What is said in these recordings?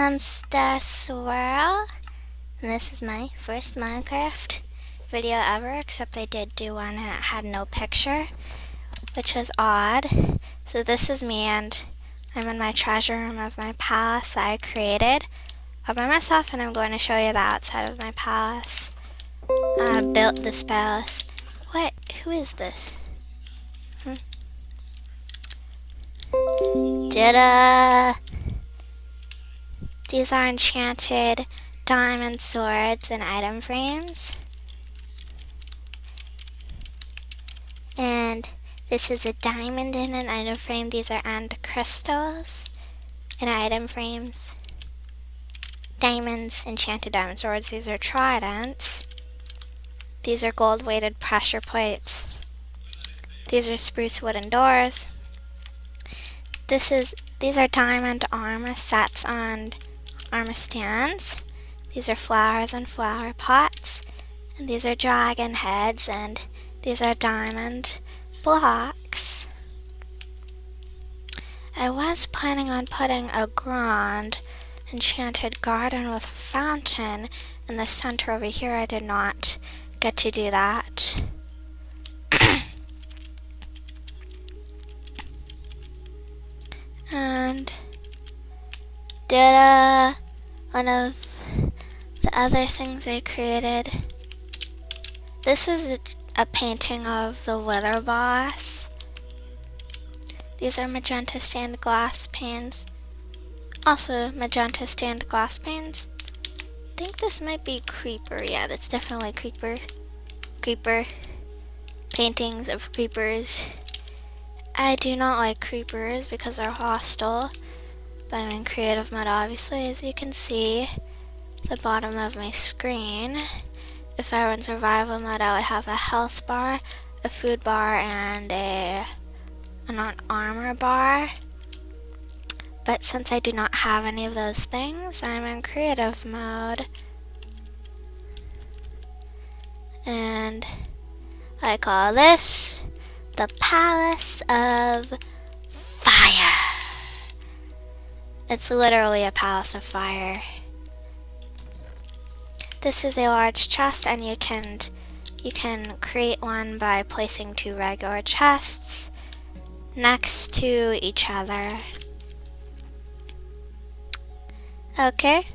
I'm Starswirl, and this is my first Minecraft video ever, except I did do one and it had no picture, which was odd. So this is me, and I'm in my treasure room of my palace that I created all by myself, and I'm going to show you the outside of my palace. I built this palace. What? Who is this? These are enchanted diamond swords and item frames. And this is a diamond in an item frame. These are end crystals in item frames. Diamonds, enchanted diamond swords. These are tridents. These are gold weighted pressure plates. These are spruce wooden doors. These are diamond armor sets and armor stands. These are flowers and flower pots. And these are dragon heads, and these are diamond blocks. I was planning on putting a grand enchanted garden with a fountain in the center over here. I did not get to do that. And one of the other things I created. This is a painting of the Wither Boss. These are magenta stained glass panes. Also magenta stained glass panes. I think this might be Creeper. Yeah, that's definitely Creeper. Creeper. Paintings of creepers. I do not like creepers because they're hostile, but I'm in creative mode obviously, as you can see the bottom of my screen. If I were in survival mode, I would have a health bar, a food bar, and an armor bar. But since I do not have any of those things, I'm in creative mode. And I call this the Palace of Fire. It's literally a palace of fire. This is a large chest, and you can create one by placing two regular chests next to each other. Okay.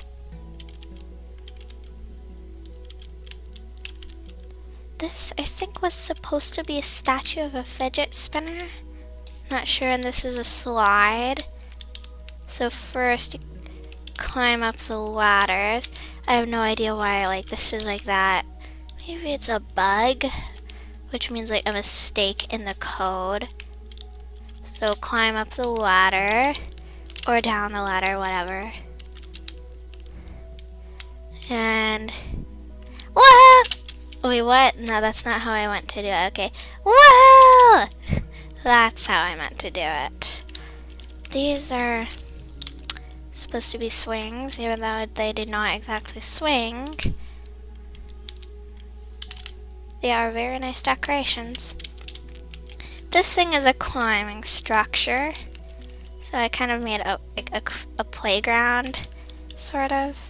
This, I think, was supposed to be a statue of a fidget spinner. Not sure, and this is a slide. So first, you climb up the ladders. I have no idea why this is like that. Maybe it's a bug, which means like a mistake in the code. So climb up the ladder, or down the ladder, whatever. And whoa! Wait, what? No, that's not how I meant to do it. Okay. Whoa! That's how I meant to do it. These are supposed to be swings, even though they did not exactly swing. They are very nice decorations. This thing is a climbing structure, so I kind of made a playground, sort of.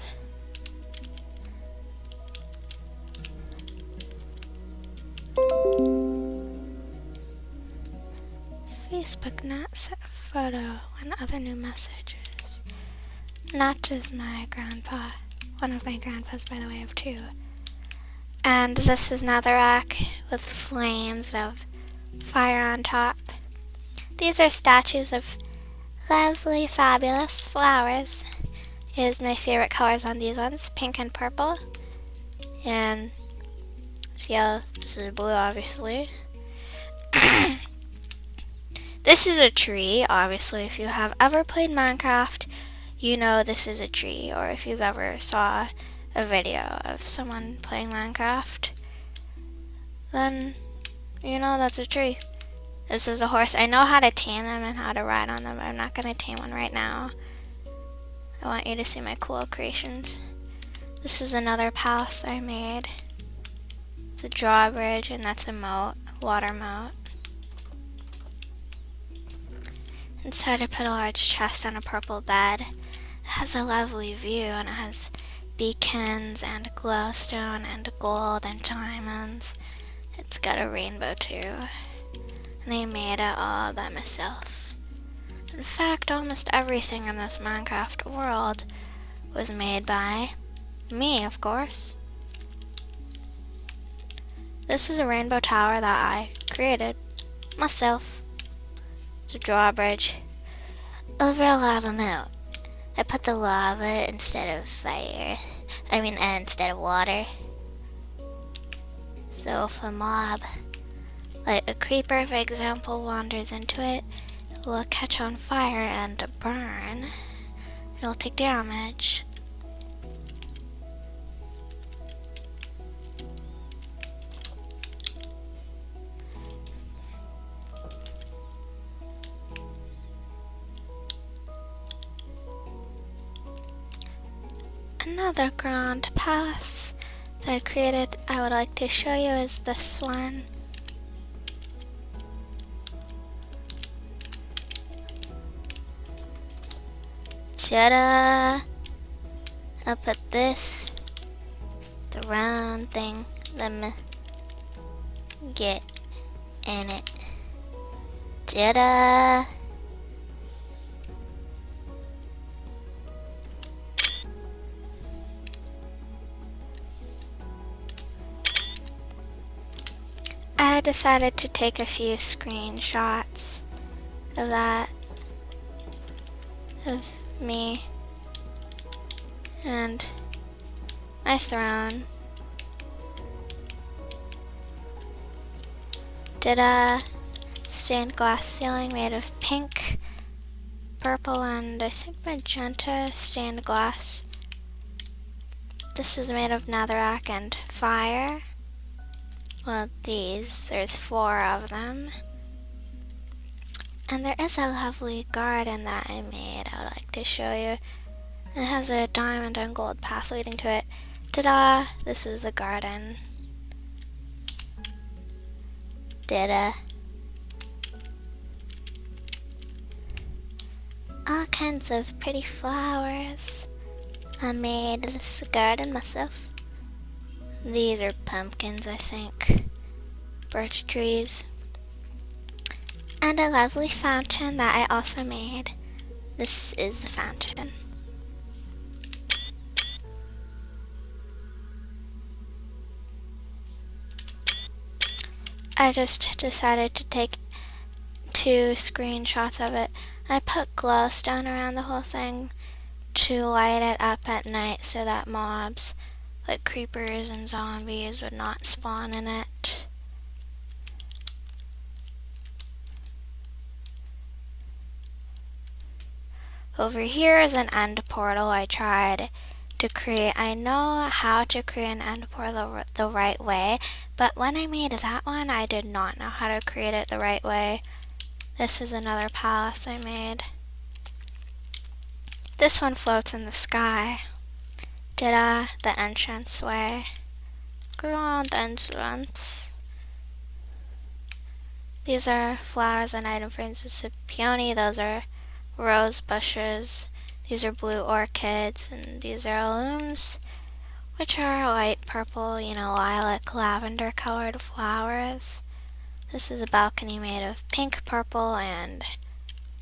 Facebook not set a photo and other new messages. Not just my grandpa. One of my grandpas, by the way, I have two. And this is netherrack with flames of fire on top. These are statues of lovely, fabulous flowers. Here's my favorite colors on these ones, pink and purple. And it's yellow. This is blue, obviously. This is a tree, obviously. If you have ever played Minecraft, you know this is a tree. Or if you've ever saw a video of someone playing Minecraft, then you know that's a tree. This is a horse. I know how to tame them and how to ride on them, but I'm not going to tame one right now. I want you to see my cool creations. This is another palace I made. It's a drawbridge, and that's a moat, water moat. Inside I put a large chest on a purple bed. It has a lovely view, and it has beacons and glowstone and gold and diamonds. It's got a rainbow too. And I made it all by myself. In fact, almost everything in this Minecraft world was made by me, of course. This is a rainbow tower that I created myself. It's a drawbridge over a lava moat. I put the lava instead of fire. Instead of water. So if a mob, like a creeper for example, wanders into it, it will catch on fire and burn. It'll take damage. Another grand palace that I created I would like to show you is this one. Ta-da! I'll put this, the round thing, let me get in it. Ta-da! I decided to take a few screenshots of that, of me and my throne. Did a stained glass ceiling made of pink, purple, and I think magenta stained glass. This is made of netherrack and fire. Well, there's 4 of them. And there is a lovely garden that I made I would like to show you. It has a diamond and gold path leading to it. Ta-da! This is the garden. Ta-da! All kinds of pretty flowers. I made this garden myself. These are pumpkins, I think. Birch trees. And a lovely fountain that I also made. This is the fountain. I just decided to take 2 screenshots of it. I put glowstone around the whole thing to light it up at night so that mobs like creepers and zombies would not spawn in it. Over here is an end portal I tried to create. I know how to create an end portal the right way, but when I made that one, I did not know how to create it the right way. This is another palace I made. This one floats in the sky. Ta-da, the entrance way. Grand entrance. These are flowers and item frames. This is a peony. Those are rose bushes. These are blue orchids, and these are alums, which are light purple, lilac, lavender colored flowers. This is a balcony made of pink, purple, and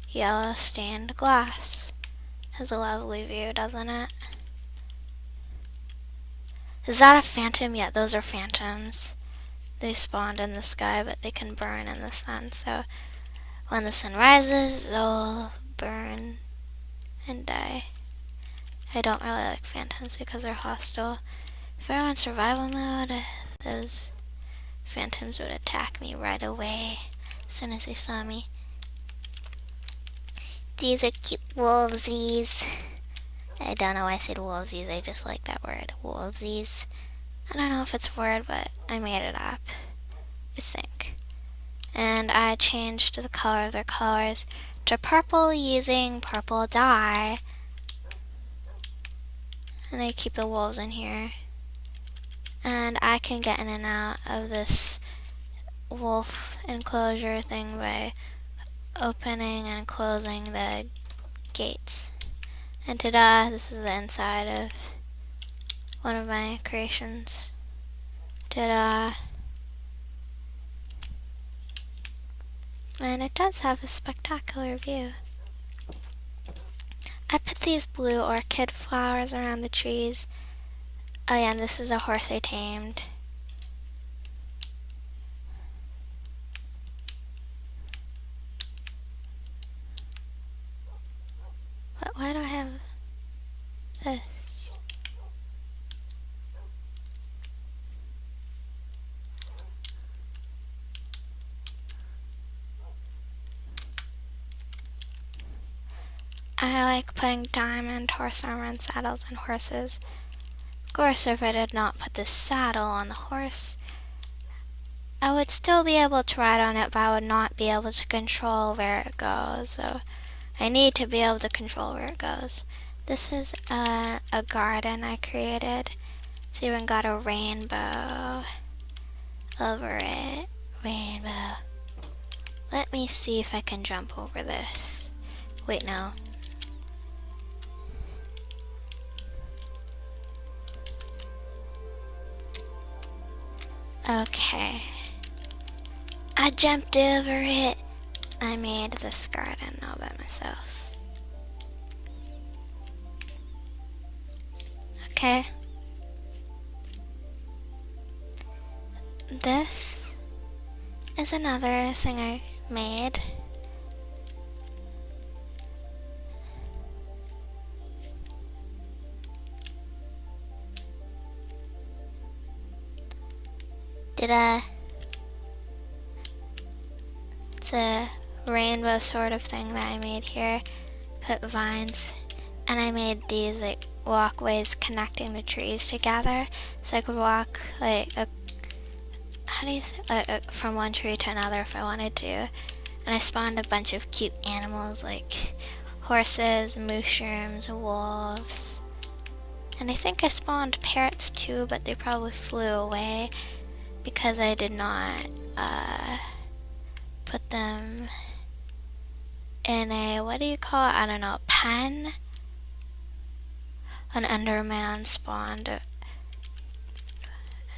yellow stained glass. Has a lovely view, doesn't it? Is that a phantom? Yeah, those are phantoms. They spawned in the sky, but they can burn in the sun, so when the sun rises, they'll burn and die. I don't really like phantoms because they're hostile. If I were in survival mode, those phantoms would attack me right away as soon as they saw me. These are cute wolvesies. I don't know why I said wolvesies, I just like that word, wolvesies. I don't know if it's a word, but I made it up, I think. And I changed the color of their colors to purple using purple dye. And I keep the wolves in here. And I can get in and out of this wolf enclosure thing by opening and closing the gates. And ta-da, this is the inside of one of my creations. Ta-da. And it does have a spectacular view. I put these blue orchid flowers around the trees. Oh yeah, and this is a horse I tamed. Why do I have this? I like putting diamond horse armor and saddles on horses. Of course, if I did not put this saddle on the horse, I would still be able to ride on it, but I would not be able to control where it goes. So I need to be able to control where it goes. This is a garden I created. It's even got a rainbow over it. Rainbow. Let me see if I can jump over this. Wait, no. Okay. I jumped over it. I made this garden all by myself. Okay. This is another thing I made. It's a rainbow sort of thing that I made here. Put vines, and I made these like walkways connecting the trees together, so I could walk like from one tree to another if I wanted to. And I spawned a bunch of cute animals like horses, mushrooms, wolves, and I think I spawned parrots too, but they probably flew away because I did not put them in a, what do you call it? I don't know, pen? An Enderman spawned.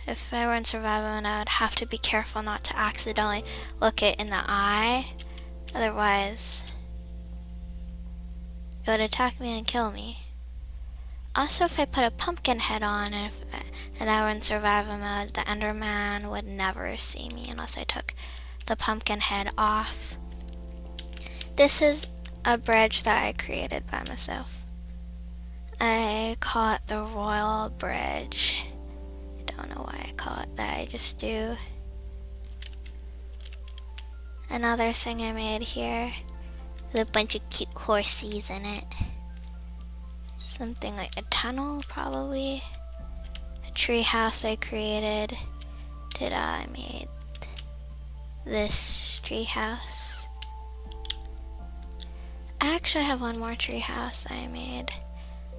If I were in survival, I would have to be careful not to accidentally look it in the eye. Otherwise, it would attack me and kill me. Also, if I put a pumpkin head on and I were in survival mode, the Enderman would never see me unless I took the pumpkin head off. This is a bridge that I created by myself. I call it the Royal Bridge. I don't know why I call it that, I just do. Another thing I made here with a bunch of cute horses in it. Something like a tunnel, probably. A tree house I created. I made this tree house. I actually have one more tree house I made.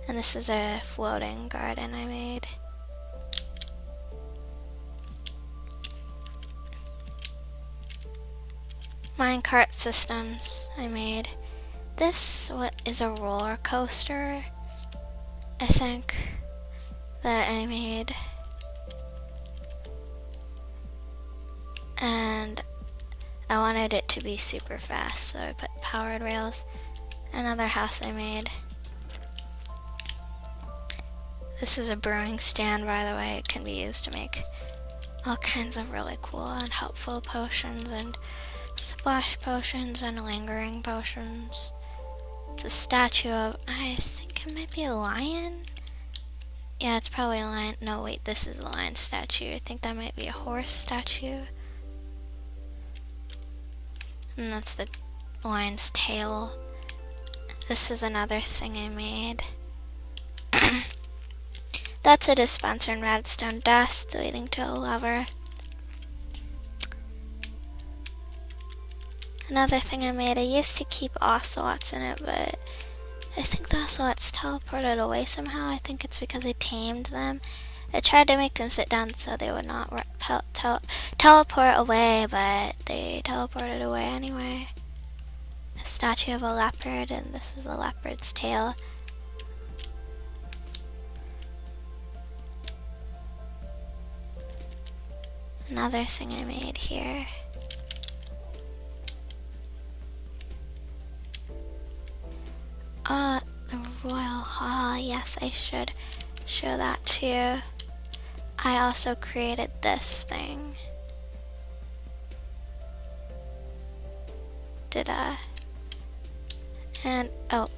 And this is a floating garden I made. Minecart systems I made. This is a roller coaster, I think, that I made. And I wanted it to be super fast, so I put powered rails. Another house I made. This is a brewing stand, by the way. It can be used to make all kinds of really cool and helpful potions and splash potions and lingering potions. It's a statue of, I think it might be a lion? Yeah, it's probably a lion. No, wait, this is a lion statue. I think that might be a horse statue. And that's the lion's tail. This is another thing I made. That's a dispenser in redstone dust leading to a lever. Another thing I made, I used to keep ocelots in it, but I think the ocelots teleported away somehow. I think it's because I tamed them. I tried to make them sit down so they would not teleport away, but they teleported away anyway. A statue of a leopard, and this is a leopard's tail. Another thing I made here. The Royal Hall. Yes, I should show that too. I also created this thing. And oh,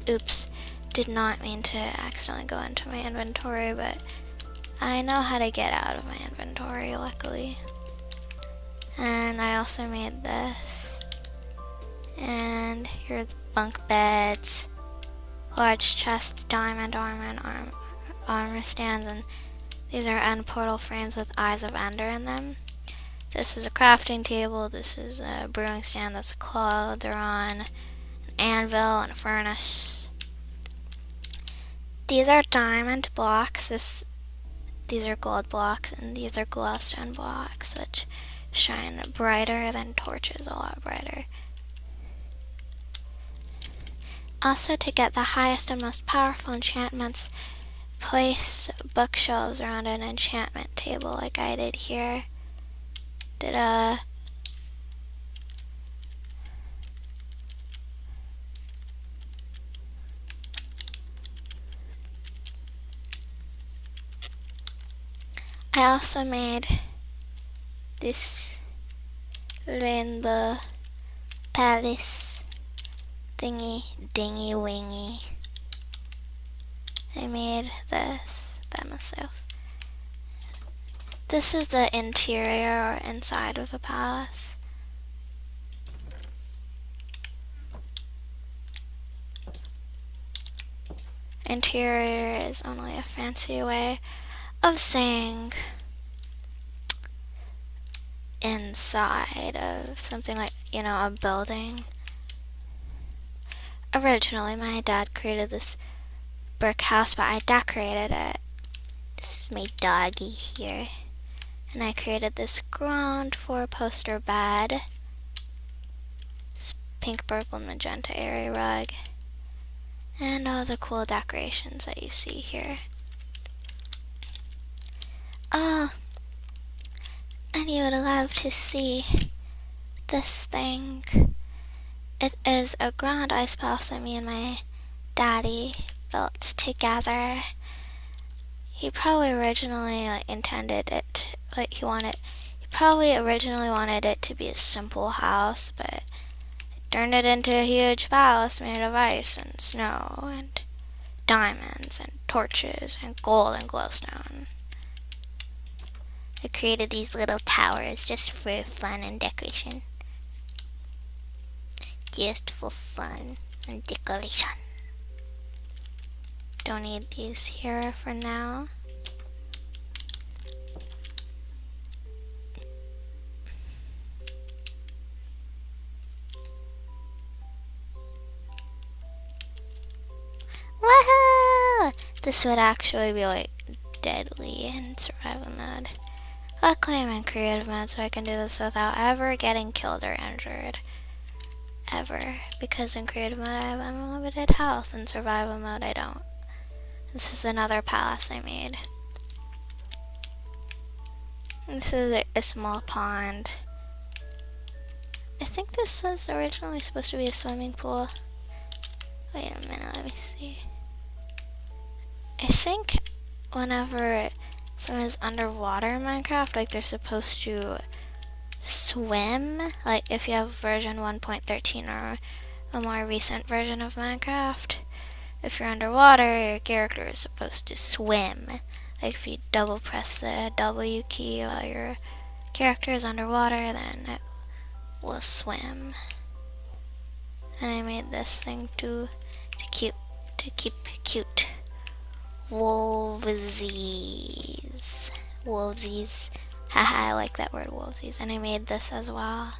oops, did not mean to accidentally go into my inventory, but I know how to get out of my inventory, luckily. And I also made this. And here's bunk beds, large chest, diamond armor, and armor stands, and these are end portal frames with eyes of ender in them. This is a crafting table, this is a brewing stand that's a cauldron, an anvil, and a furnace. These are diamond blocks, these are gold blocks, and these are glowstone blocks, which shine brighter than torches, a lot brighter. Also, to get the highest and most powerful enchantments, place bookshelves around an enchantment table like I did here. I also made this rainbow palace thingy dingy wingy. I made this by myself. This is the interior or inside of the palace. Interior is only a fancy way of saying inside of something like, a building. Originally, my dad created this brick house, but I decorated it. This is my doggy here. And I created this ground floor poster bed. This pink, purple, and magenta airy rug. And all the cool decorations that you see here. Oh, and you would love to see this thing. It is a grand ice palace that me and my daddy built together. He probably originally intended it, he probably originally wanted it to be a simple house, but turned it into a huge palace made of ice and snow and diamonds and torches and gold and glowstone. I created these little towers just for fun and decoration. Just for fun and decoration. Don't need these here for now. Woohoo! This would actually be like deadly in survival mode. Luckily I'm in creative mode, so I can do this without ever getting killed or injured. Ever. Because in creative mode I have unlimited health, in survival mode I don't. This is another palace I made. This is a small pond. I think this was originally supposed to be a swimming pool. Wait a minute, let me see. I think whenever someone is underwater in Minecraft, like they're supposed to swim. Like if you have version 1.13 or a more recent version of Minecraft, if you're underwater, your character is supposed to swim. Like if you double press the W key while your character is underwater, then it will swim. And I made this thing to keep cute wolvesies. Wolvesies. Haha, I like that word, wolvesies. And I made this as well.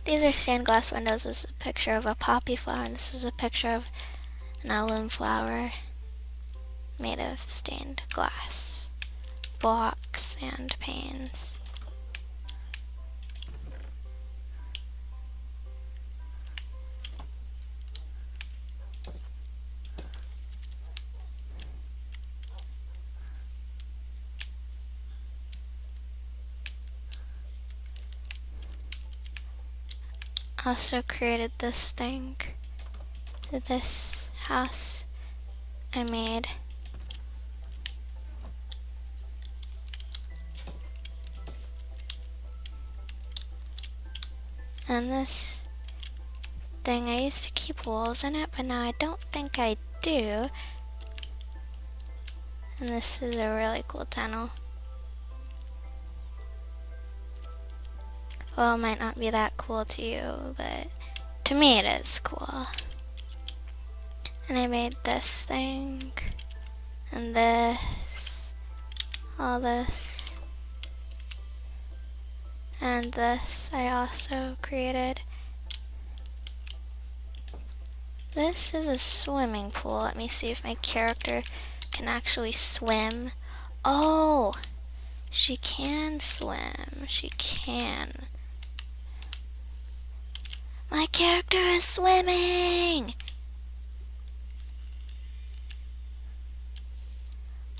These are stained glass windows. This is a picture of a poppy flower, and this is a picture of an alum flower made of stained glass blocks and panes. also created this thing, this house I made. And this thing, I used to keep wolves in it, but now I don't think I do. And this is a really cool tunnel. Well, it might not be that cool to you, but to me it is cool. And I made this thing, and this, all this, and this I also created. This is a swimming pool. Let me see if my character can actually swim. Oh, she can swim. She can. My character is swimming.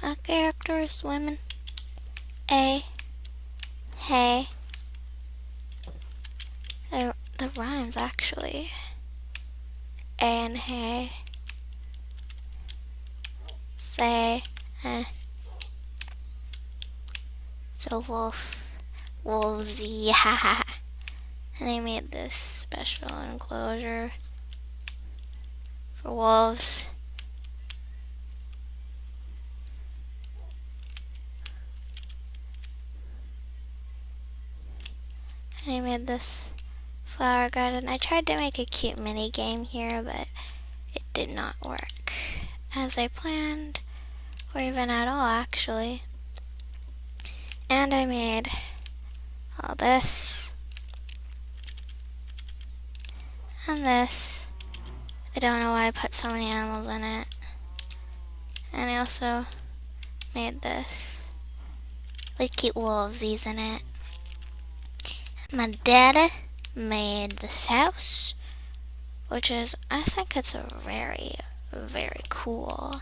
My character is swimming. Hey. The rhymes actually. A and hey. Say. So wolvesy, haha. And I made this special enclosure for wolves. And I made this flower garden. I tried to make a cute mini game here, but it did not work as I planned, or even at all actually. And I made all this and this. I don't know why I put so many animals in it. And I also made this with cute wolvesies in it. My dad made this house, which is, I think it's a very, very cool.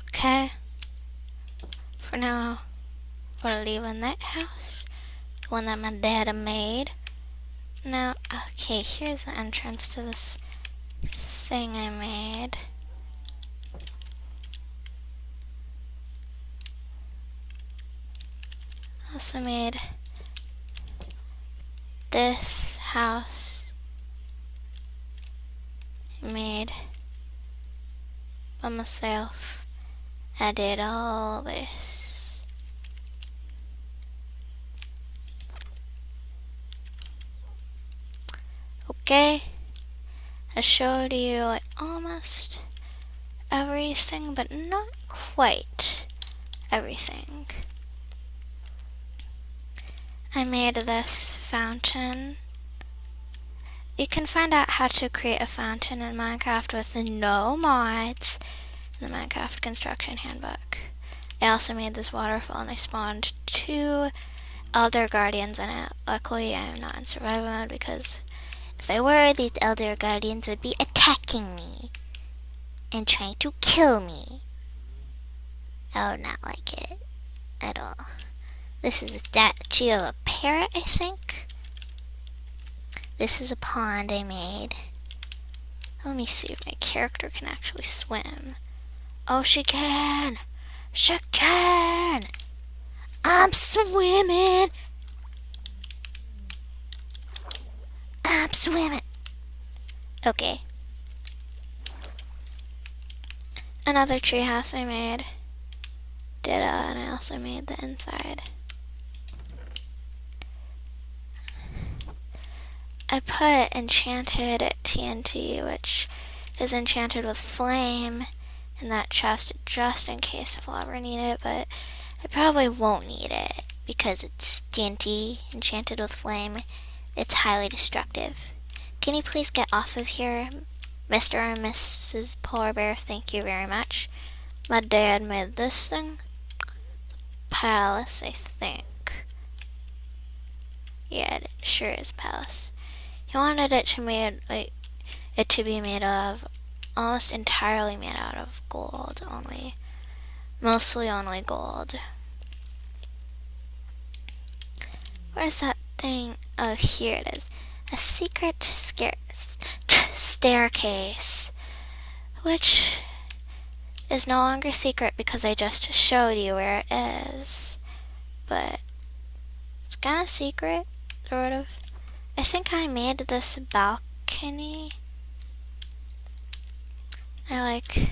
Okay. For now, we're leaving that house, the one that my dad made. Now, okay, here's the entrance to this thing I made. Also made this house. I made by myself. I did all this. Okay, I showed you like almost everything, but not quite everything. I made this fountain. You can find out how to create a fountain in Minecraft with no mods in the Minecraft construction handbook. I also made this waterfall and I spawned 2 elder guardians in it. Luckily I am not in survival mode, because if I were, these elder guardians would be attacking me and trying to kill me. I would not like it at all. This is a statue of a parrot, I think. This is a pond I made. Let me see if my character can actually swim. Oh, she can! She can! I'm swimming! I'm swimming! Okay. Another treehouse I made. Ditto, and I also made the inside. I put enchanted TNT, which is enchanted with flame, in that chest just in case if I'll ever need it, but I probably won't need it because it's TNT enchanted with flame. It's highly destructive. Can you please get off of here, Mr. and Mrs. Polar Bear? Thank you very much. My dad made this thing. palace, I think. Yeah, it sure is palace. He wanted it to be made of almost entirely made out of gold only. Mostly only gold. Where's that thing? Oh, here it is. A secret staircase. Which is no longer secret because I just showed you where it is. But it's kind of secret, sort of. I think I made this balcony. I like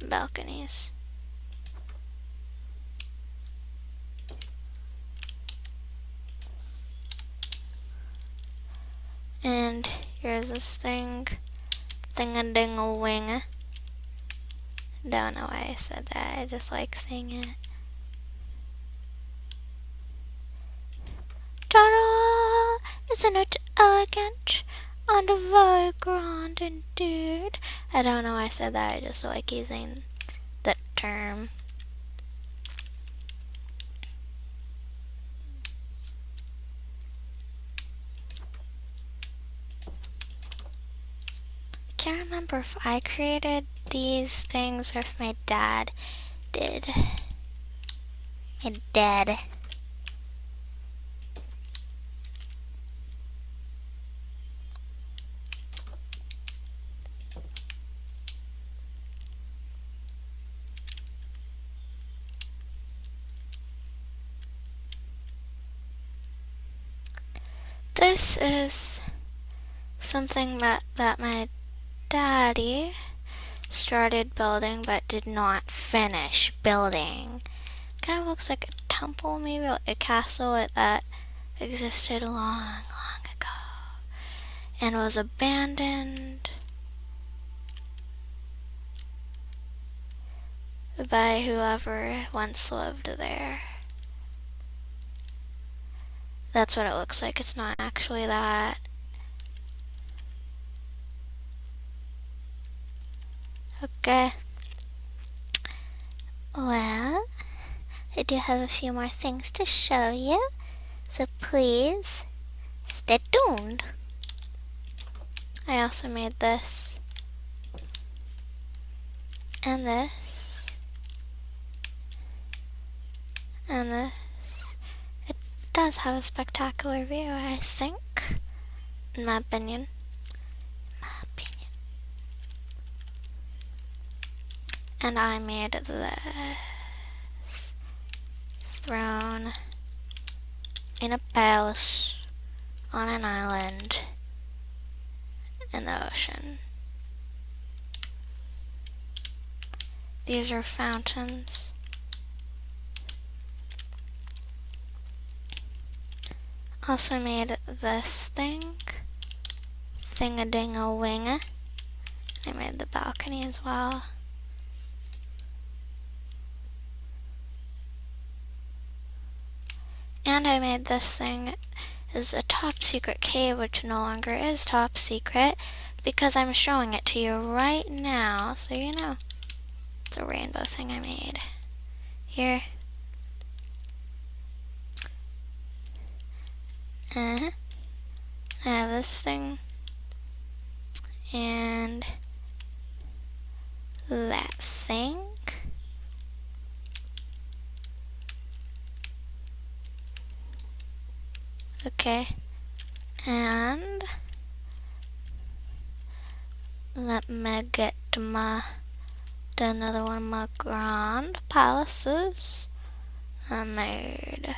balconies. And here's this thing-a-ding-a-wing. Don't know why I said that, I just like saying it. Ta-da! Isn't it elegant? And very grand indeed. I don't know why I said that, I just like using that term. I can't remember if I created these things or if my dad did. My dad. This is something that my daddy started building but did not finish building. Kind of looks like a temple, maybe a castle that existed long ago and was abandoned by whoever once lived there. That's what it looks like. It's not actually that. Okay. Well, I do have a few more things to show you, so please stay tuned. I also made this and this and this. It does have a spectacular view, I think, in my opinion. And I made this throne in a palace on an island in the ocean. These are fountains. Also made this thing-a-ding-a-wing. I made the balcony as well. And I made this thing as a top secret cave, which no longer is top secret because I'm showing it to you right now, so you know. It's a rainbow thing I made. Here. I have this thing. And that thing. Okay, and let me get to another one of my grand palaces I made.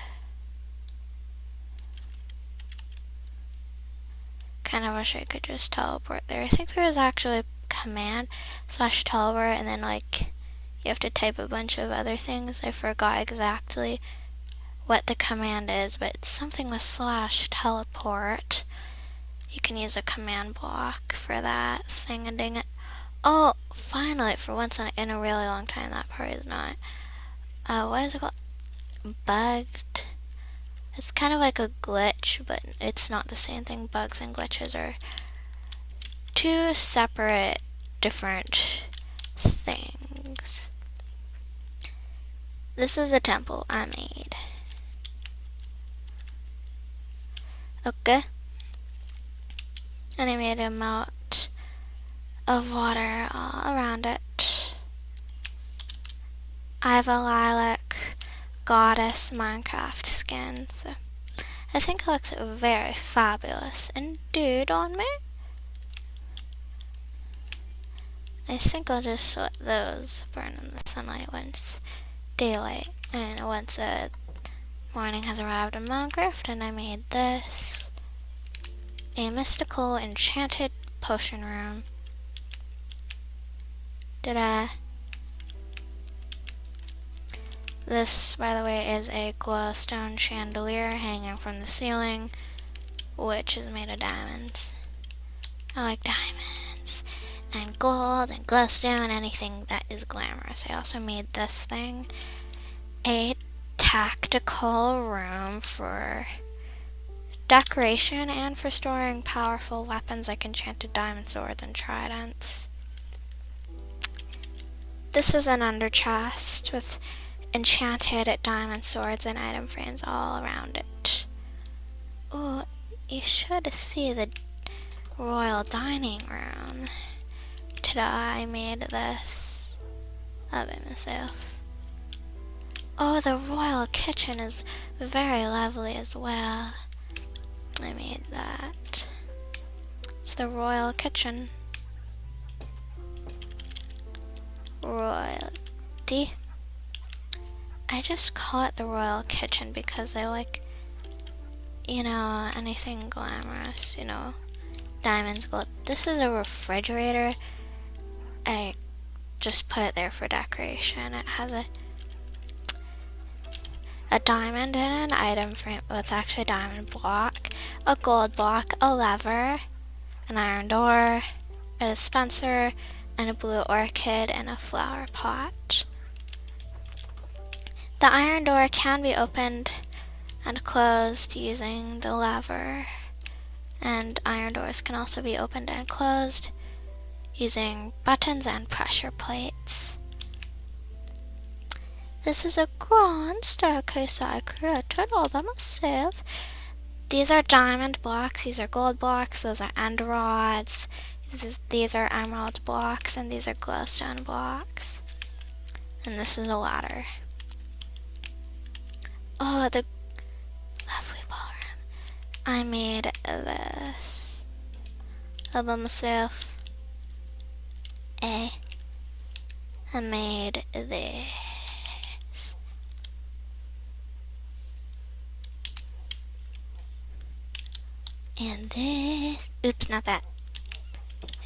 Kind of wish I could just teleport there. I think there is actually a command /teleport, and then like you have to type a bunch of other things. I forgot exactly what the command is, but it's something with /teleport. You can use a command block for that thing and ding it. Oh, finally, for once in a really long time, that part is not. What is it called? Bugged. It's kind of like a glitch, but it's not the same thing. Bugs and glitches are two separate, different things. This is a temple I made. Okay. And I made a moat of water all around it. I have a lilac goddess Minecraft skin, so I think it looks very fabulous indeed on me. I think I'll just let those burn in the sunlight once daylight, and once morning has arrived in Minecraft. And I made this a mystical enchanted potion room. This, by the way, is a glowstone chandelier hanging from the ceiling, which is made of diamonds. I like diamonds and gold and glowstone, anything that is glamorous. I also made this thing, a tactical room for decoration and for storing powerful weapons like enchanted diamond swords and tridents. This is an under chest with enchanted diamond swords and item frames all around it. Oh, you should see the royal dining room. Ta-da, I made this all by myself. Oh, the royal kitchen is very lovely as well. I made that. It's the royal kitchen. Royalty. I just call it the royal kitchen because I like, anything glamorous, diamonds, gold. This is a refrigerator. I just put it there for decoration. It has a diamond and an item frame. Well, it's actually a diamond block, a gold block, a lever, an iron door, a dispenser, and a blue orchid and a flower pot. The iron door can be opened and closed using the lever, and iron doors can also be opened and closed using buttons and pressure plates. This is a grand staircase I created all by myself. These are diamond blocks, these are gold blocks, those are ender rods, these are emerald blocks, and these are glowstone blocks. And this is a ladder. Oh, the lovely ballroom. I made this all by myself. I made this. And this. Oops, not that.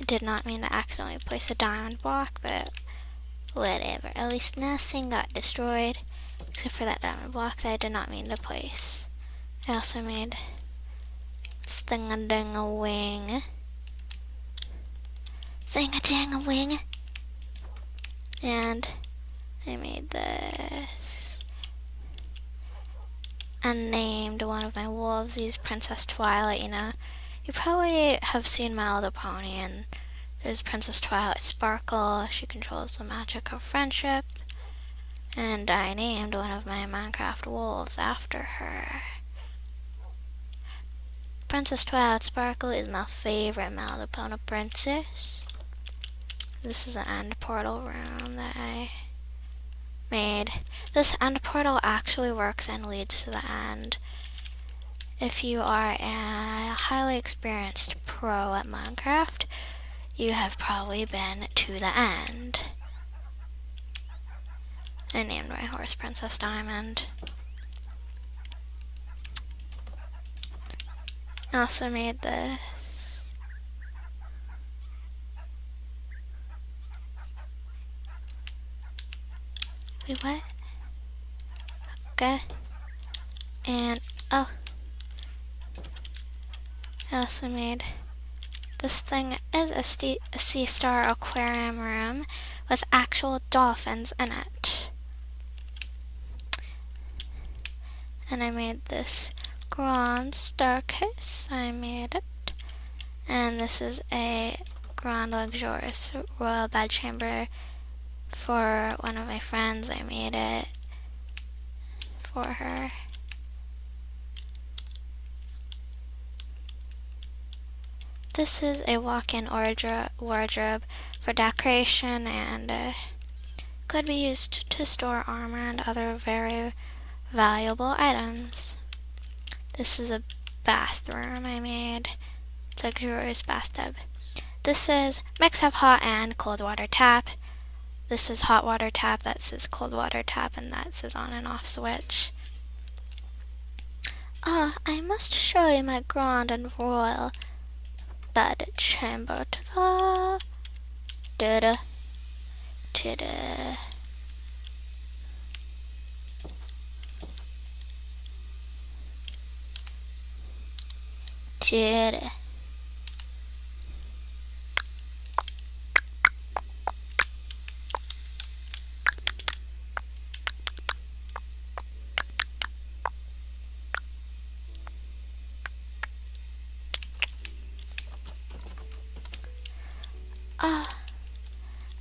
I did not mean to accidentally place a diamond block, but whatever. At least nothing got destroyed. Except for that diamond block that I did not mean to place. I also made thing-a-ding-a-wing. Thing-a-ding-a-wing. And I made this. And named one of my wolves. These Princess Twilight, You probably have seen My Little Pony, and there's Princess Twilight Sparkle. She controls the magic of friendship. And I named one of my Minecraft wolves after her. Princess Twilight Sparkle is my favorite My Little Pony princess. This is an end portal room that I made. This end portal actually works and leads to the end. If you are a highly experienced pro at Minecraft, you have probably been to the end. I named my horse Princess Diamond. I also made this. Wait, what? Okay. And, I also made this thing is a sea star aquarium room with actual dolphins in it. And I made this grand staircase. I made it. And this is a grand luxurious royal bedchamber for one of my friends. I made it for her. This is a walk-in wardrobe for decoration and could be used to store armor and other very valuable items. This is a bathroom I made. It's a luxurious bathtub. This is mix of hot and cold water tap. This is hot water tap, that says cold water tap, and that says on and off switch. I must show you my grand and royal bed chamber. Ta-da! Da-da! Ta-da! Ta-da!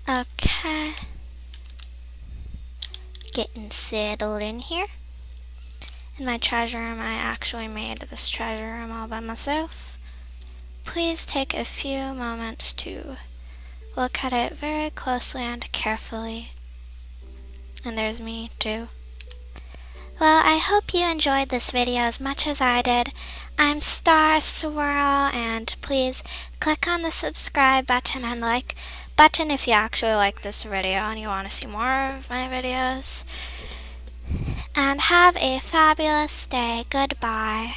Okay. Getting settled in here. In my treasure room, I actually made this treasure room all by myself. Please take a few moments to look at it very closely and carefully. And there's me too. Well, I hope you enjoyed this video as much as I did. I'm Starswirl, and please click on the subscribe button and like button if you actually like this video and you want to see more of my videos. And have a fabulous day. Goodbye.